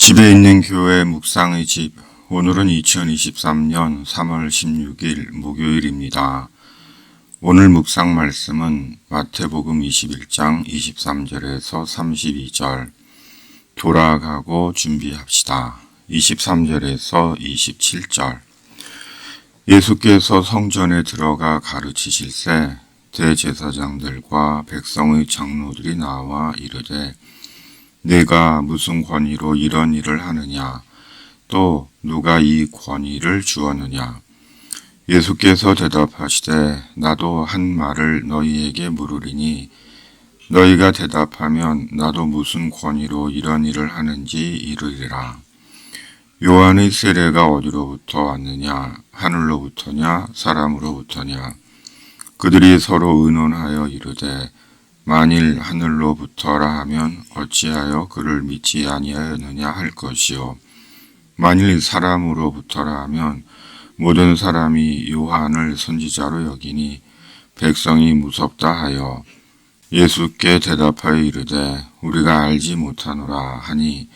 집에 있는 교회 묵상의 집. 오늘은 2023년 3월 16일 목요일입니다. 오늘 묵상 말씀은 마태복음 21장 23절에서 32절, 돌아가고 준비합시다. 23절에서 27절. 예수께서 성전에 들어가 가르치실새 대제사장들과 백성의 장로들이 나와 이르되 내가 무슨 권위로 이런 일을 하느냐? 또 누가 이 권위를 주었느냐? 예수께서 대답하시되 나도 한 말을 너희에게 물으리니 너희가 대답하면 나도 무슨 권위로 이런 일을 하는지 이르리라. 요한의 세례가 어디로부터 왔느냐? 하늘로부터냐? 사람으로부터냐? 그들이 서로 의논하여 이르되 만일 하늘로부터라 하면 어찌하여 그를 믿지 아니하였느냐 할 것이요. 만일 사람으로부터라 하면 모든 사람이 요한을 선지자로 여기니 백성이 무섭다 하여 예수께 대답하여 이르되 우리가 알지 못하노라 하니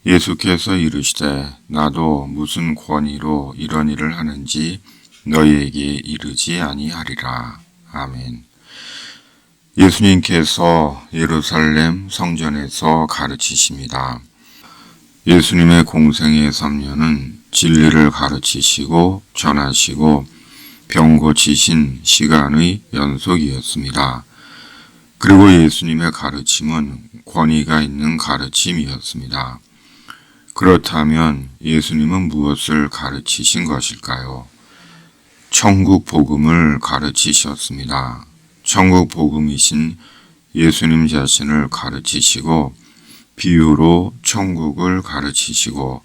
예수께서 이르시되 나도 무슨 권위로 이런 일을 하는지 너희에게 이르지 아니하리라. 아멘. 예수님께서 예루살렘 성전에서 가르치십니다. 예수님의 공생의 3년은 진리를 가르치시고 전하시고 병 고치신 시간의 연속이었습니다. 그리고 예수님의 가르침은 권위가 있는 가르침이었습니다. 그렇다면 예수님은 무엇을 가르치신 것일까요? 천국 복음을 가르치셨습니다. 천국 복음이신 예수님 자신을 가르치시고 비유로 천국을 가르치시고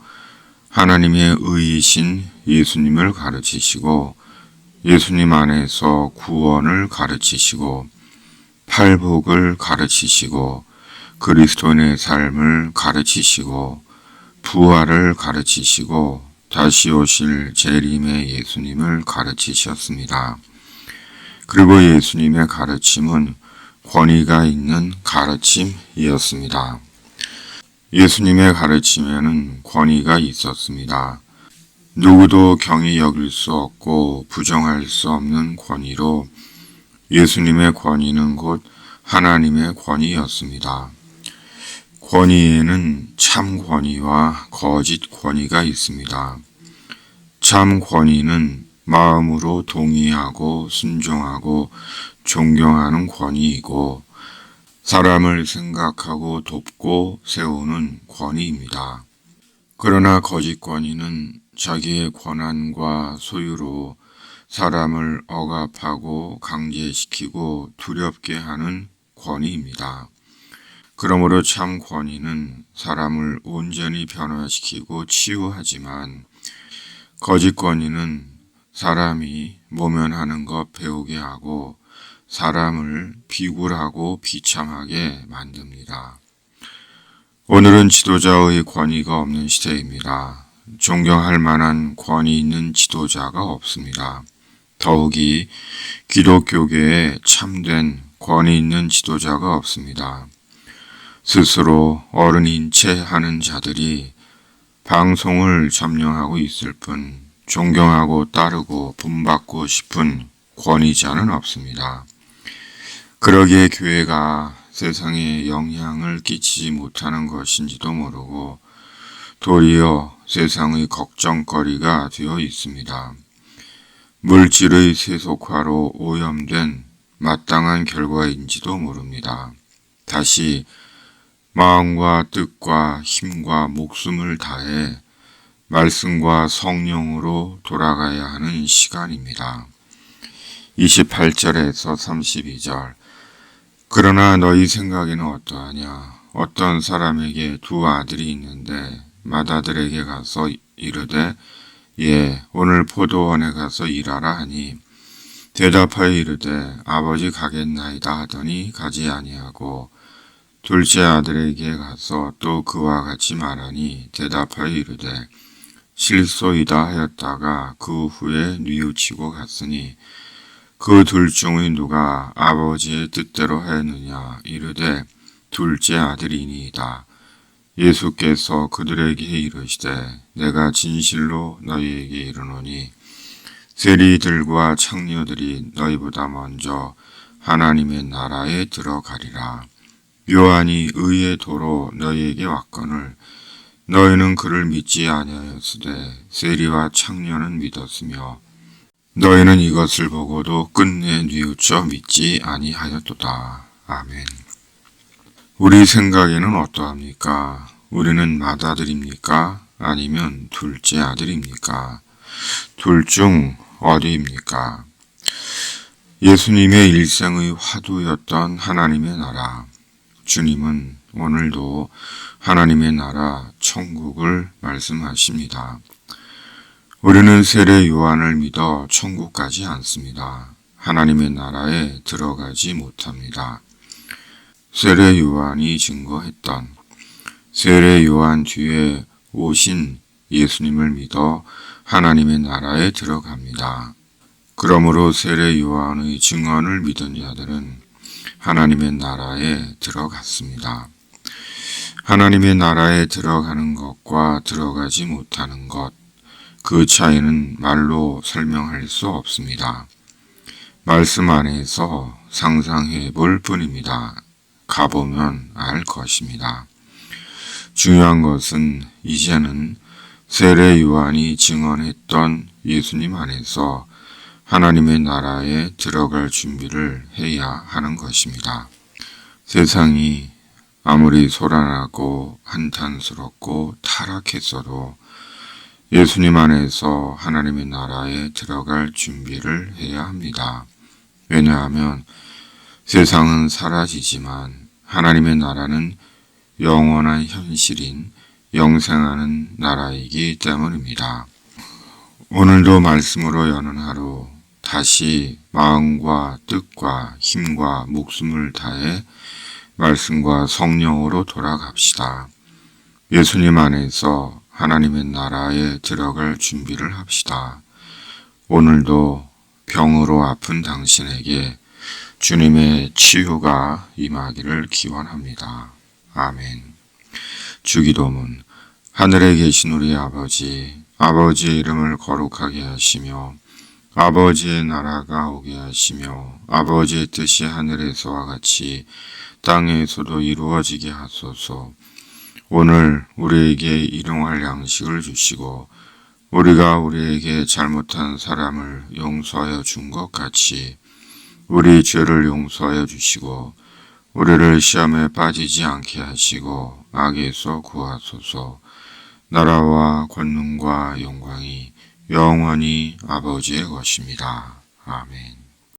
하나님의 의이신 예수님을 가르치시고 예수님 안에서 구원을 가르치시고 팔복을 가르치시고 그리스도인의 삶을 가르치시고 부활을 가르치시고 다시 오실 재림의 예수님을 가르치셨습니다. 그리고 예수님의 가르침은 권위가 있는 가르침이었습니다. 예수님의 가르침에는 권위가 있었습니다. 누구도 경히 여길 수 없고 부정할 수 없는 권위로 예수님의 권위는 곧 하나님의 권위였습니다. 권위에는 참 권위와 거짓 권위가 있습니다. 참 권위는 마음으로 동의하고 순종하고 존경하는 권위이고 사람을 생각하고 돕고 세우는 권위입니다. 그러나 거짓 권위는 자기의 권한과 소유로 사람을 억압하고 강제시키고 두렵게 하는 권위입니다. 그러므로 참 권위는 사람을 온전히 변화시키고 치유하지만 거짓 권위는 사람이 모면하는 것 배우게 하고 사람을 비굴하고 비참하게 만듭니다. 오늘은 지도자의 권위가 없는 시대입니다. 존경할 만한 권위 있는 지도자가 없습니다. 더욱이 기독교계에 참된 권위 있는 지도자가 없습니다. 스스로 어른인 채 하는 자들이 방송을 점령하고 있을 뿐 존경하고 따르고 본받고 싶은 권위자는 없습니다. 그러기에 교회가 세상에 영향을 끼치지 못하는 것인지도 모르고 도리어 세상의 걱정거리가 되어 있습니다. 물질의 세속화로 오염된 마땅한 결과인지도 모릅니다. 다시 마음과 뜻과 힘과 목숨을 다해 말씀과 성령으로 돌아가야 하는 시간입니다. 28절에서 32절. 그러나 너희 생각에는 어떠하냐? 어떤 사람에게 두 아들이 있는데 맏아들에게 가서 이르되 예, 오늘 포도원에 가서 일하라 하니 대답하여 이르되 아버지 가겠나이다 하더니 가지 아니하고 둘째 아들에게 가서 또 그와 같이 말하니 대답하여 이르되 실소이다 하였다가 그 후에 뉘우치고 갔으니 그 둘 중의 누가 아버지의 뜻대로 하였느냐? 이르되 둘째 아들이니이다. 예수께서 그들에게 이르시되 내가 진실로 너희에게 이르노니 세리들과 창녀들이 너희보다 먼저 하나님의 나라에 들어가리라. 요한이 의의 도로 너희에게 왔거늘 너희는 그를 믿지 아니하였으되 세리와 창녀는 믿었으며 너희는 이것을 보고도 끝내 뉘우쳐 믿지 아니하였도다. 아멘. 우리 생각에는 어떠합니까? 우리는 맏아들입니까? 아니면 둘째 아들입니까? 둘 중 어디입니까? 예수님의 일생의 화두였던 하나님의 나라. 주님은 오늘도 하나님의 나라 천국을 말씀하십니다. 우리는 세례 요한을 믿어 천국 가지 않습니다. 하나님의 나라에 들어가지 못합니다. 세례 요한이 증거했던 세례 요한 뒤에 오신 예수님을 믿어 하나님의 나라에 들어갑니다. 그러므로 세례 요한의 증언을 믿은 자들은 하나님의 나라에 들어갔습니다. 하나님의 나라에 들어가는 것과 들어가지 못하는 것, 그 차이는 말로 설명할 수 없습니다. 말씀 안에서 상상해 볼 뿐입니다. 가보면 알 것입니다. 중요한 것은 이제는 세례 요한이 증언했던 예수님 안에서 하나님의 나라에 들어갈 준비를 해야 하는 것입니다. 세상이 아무리 소란하고 한탄스럽고 타락했어도 예수님 안에서 하나님의 나라에 들어갈 준비를 해야 합니다. 왜냐하면 세상은 사라지지만 하나님의 나라는 영원한 현실인 영생하는 나라이기 때문입니다. 오늘도 말씀으로 여는 하루 다시 마음과 뜻과 힘과 목숨을 다해 말씀과 성령으로 돌아갑시다. 예수님 안에서 하나님의 나라에 들어갈 준비를 합시다. 오늘도 병으로 아픈 당신에게 주님의 치유가 임하기를 기원합니다. 아멘. 주기도문. 하늘에 계신 우리 아버지, 아버지의 이름을 거룩하게 하시며 아버지의 나라가 오게 하시며 아버지의 뜻이 하늘에서와 같이 땅에서도 이루어지게 하소서. 오늘 우리에게 일용할 양식을 주시고 우리가 우리에게 잘못한 사람을 용서하여 준 것 같이 우리 죄를 용서하여 주시고 우리를 시험에 빠지지 않게 하시고 악에서 구하소서. 나라와 권능과 영광이 영원히 아버지의 것입니다. 아멘.